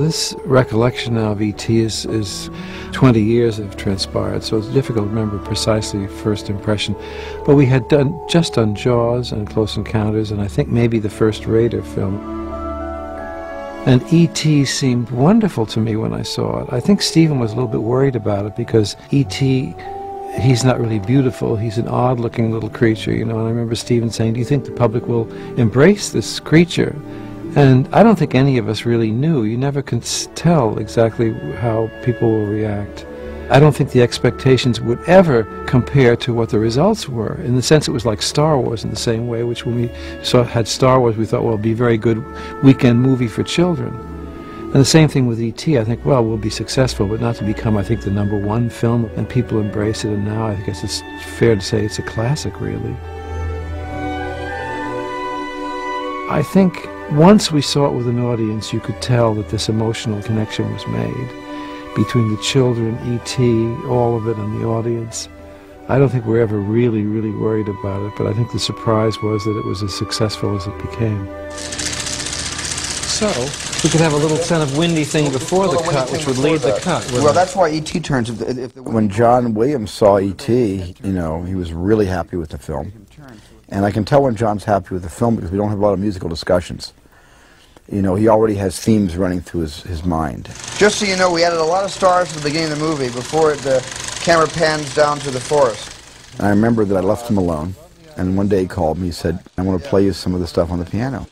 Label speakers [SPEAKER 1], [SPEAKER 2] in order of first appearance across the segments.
[SPEAKER 1] This recollection now of E.T. is 20 years have transpired, so it's difficult to remember precisely first impression. But we had just done Jaws and Close Encounters, and I think maybe the first Raider film. And E.T. seemed wonderful to me when I saw it. I think Stephen was a little bit worried about it because E.T., he's not really beautiful. He's an odd-looking little creature, you know. And I remember Stephen saying, "Do you think the public will embrace this creature?" And I don't think any of us really knew. You never can tell exactly how people will react. I don't think the expectations would ever compare to what the results were. In the sense, it was like Star Wars in the same way, which when we had Star Wars, we thought, well, it'll be a very good weekend movie for children. And the same thing with E.T. I think, well, we'll be successful, but not to become, I think, the #1 film, and people embrace it, and now I guess it's fair to say it's a classic, really. I think once we saw it with an audience, you could tell that this emotional connection was made between the children, E.T., all of it, and the audience. I don't think we're ever really, really worried about it, but I think the surprise was that it was as successful as it became. So, we could have a little kind of windy thing before the cut, which would lead the cut.
[SPEAKER 2] Well, that's why E.T. turns...
[SPEAKER 3] When John Williams saw E.T., you know, he was really happy with the film. And I can tell when John's happy with the film because we don't have a lot of musical discussions. You know, he already has themes running through his mind.
[SPEAKER 2] Just so you know, we added a lot of stars at the beginning of the movie before the camera pans down to the forest.
[SPEAKER 3] And I remember that I left him alone, and one day he called me, he said, "I want to play you some of the stuff on the piano."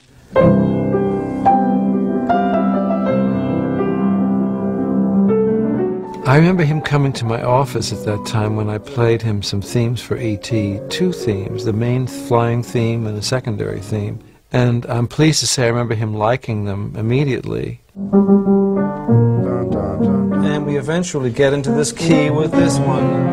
[SPEAKER 1] I remember him coming to my office at that time when I played him some themes for E.T., 2 themes, the main flying theme and a secondary theme. And I'm pleased to say I remember him liking them immediately. And we eventually get into this key with this one.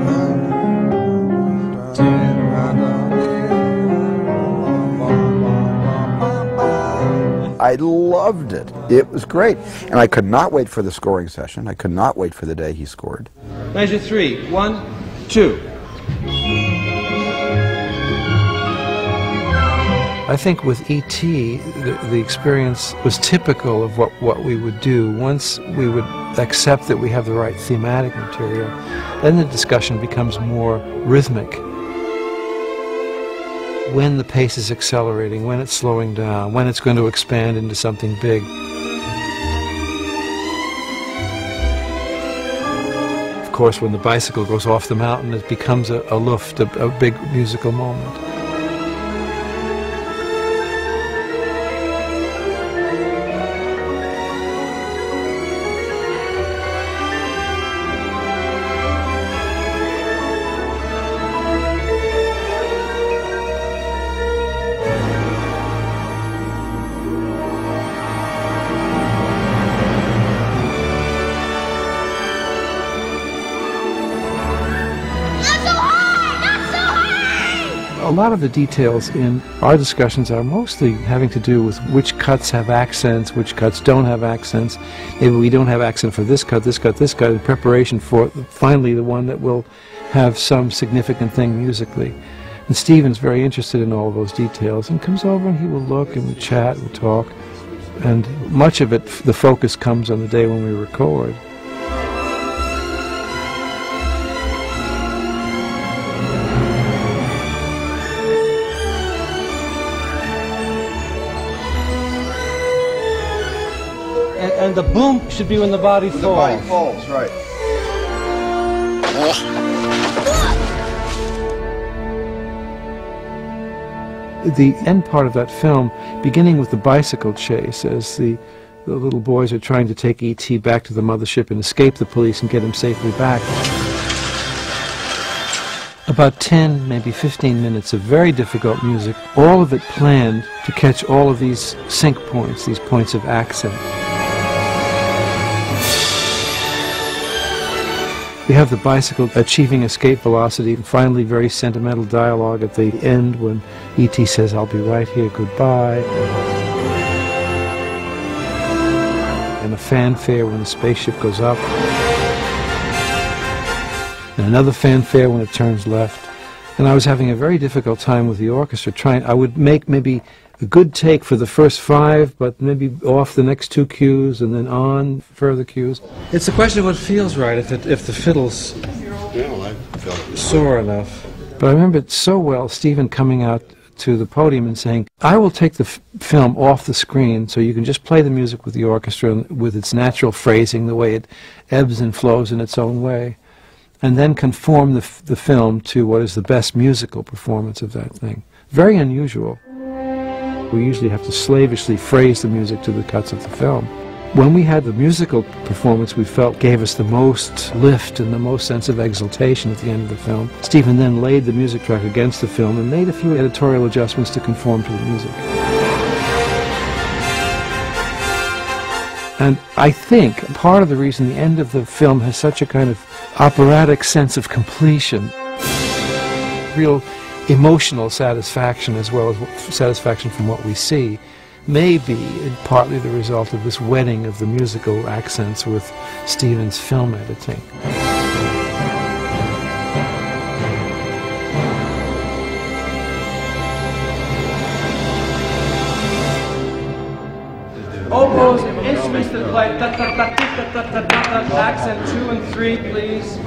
[SPEAKER 3] I loved it. It was great. And I could not wait for the scoring session. I could not wait for the day he scored.
[SPEAKER 1] Measure 3. 1, 2. I think with E.T., the experience was typical of what we would do. Once we would accept that we have the right thematic material, then the discussion becomes more rhythmic. When the pace is accelerating, when it's slowing down, when it's going to expand into something big. Of course, when the bicycle goes off the mountain, it becomes a luft, a big musical moment. A lot of the details in our discussions are mostly having to do with which cuts have accents, which cuts don't have accents. Maybe we don't have accent for this cut, in preparation for finally the one that will have some significant thing musically. And Stephen's very interested in all of those details and comes over and he will look and we chat, we'll talk. And much of it, the focus comes on the day when we record.
[SPEAKER 4] And the boom should be when the body falls.
[SPEAKER 2] The body falls, right.
[SPEAKER 1] The end part of that film, beginning with the bicycle chase, as the little boys are trying to take E.T. back to the mothership and escape the police and get him safely back. About 10, maybe 15 minutes of very difficult music, all of it planned to catch all of these sync points, these points of accent. We have the bicycle achieving escape velocity, and finally very sentimental dialogue at the end when E.T. says, "I'll be right here, goodbye." And a fanfare when the spaceship goes up. And another fanfare when it turns left. And I was having a very difficult time with the orchestra. I would make maybe a good take for the first 5, but maybe off the next 2 cues and then on further cues. It's a question of what feels right, if the fiddle's sore enough. But I remember it so well, Stephen coming out to the podium and saying, I will take the film off the screen so you can just play the music with the orchestra with its natural phrasing, the way it ebbs and flows in its own way, and then conform the film to what is the best musical performance of that thing. Very unusual. We usually have to slavishly phrase the music to the cuts of the film. When we had the musical performance we felt gave us the most lift and the most sense of exultation at the end of the film, Stephen then laid the music track against the film and made a few editorial adjustments to conform to the music. And I think part of the reason the end of the film has such a kind of operatic sense of completion, real emotional satisfaction as well as satisfaction from what we see, may be partly the result of this wedding of the musical accents with Stephen's film editing.
[SPEAKER 4] Oboes, instruments that play accent 2 and 3, please,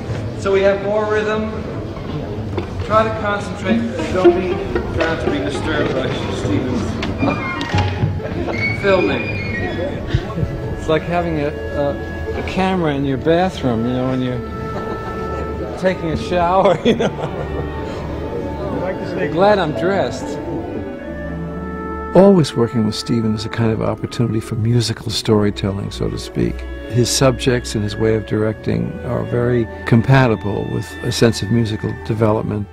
[SPEAKER 4] so we have more rhythm. Try to concentrate. Don't be trying to be disturbed by Stephen's filming. It's like having a camera in your bathroom, you know, when you're taking a shower, you know. I'm glad I'm dressed.
[SPEAKER 1] Always working with Stephen is a kind of opportunity for musical storytelling, so to speak. His subjects and his way of directing are very compatible with a sense of musical development.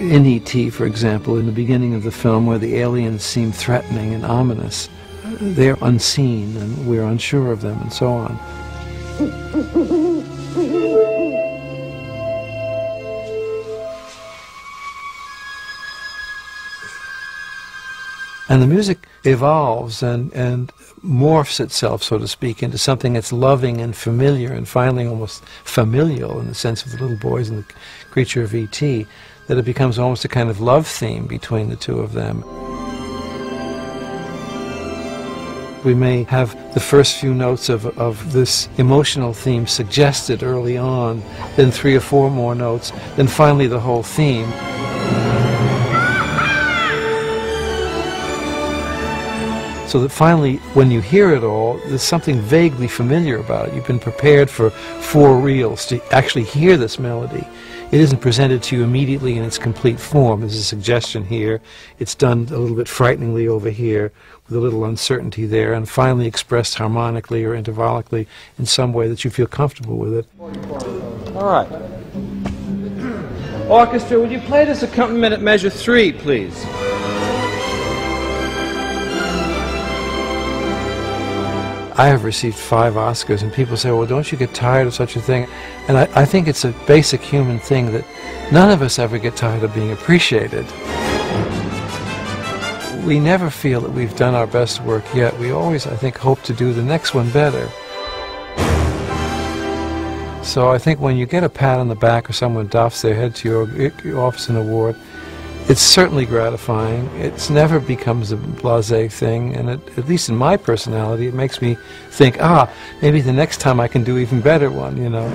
[SPEAKER 1] In E.T., for example, in the beginning of the film where the aliens seem threatening and ominous, they're unseen and we're unsure of them and so on. And the music evolves and morphs itself, so to speak, into something that's loving and familiar and finally almost familial in the sense of the little boys and the creature of E.T., that it becomes almost a kind of love theme between the two of them. We may have the first few notes of this emotional theme suggested early on, then 3 or 4 more notes, then finally the whole theme. So that finally, when you hear it all, there's something vaguely familiar about it. You've been prepared for 4 reels to actually hear this melody. It isn't presented to you immediately in its complete form. There's a suggestion here. It's done a little bit frighteningly over here, with a little uncertainty there, and finally expressed harmonically or intervallically in some way that you feel comfortable with it.
[SPEAKER 4] All right. Orchestra, would you play this accompaniment at measure 3, please?
[SPEAKER 1] I have received 5 Oscars, and people say, well, don't you get tired of such a thing? And I think it's a basic human thing that none of us ever get tired of being appreciated. We never feel that we've done our best work yet. We always, I think, hope to do the next one better. So I think when you get a pat on the back or someone doffs their head to you or you offers an award, it's certainly gratifying. It never becomes a blasé thing, and at least in my personality, it makes me think, maybe the next time I can do even better one, you know.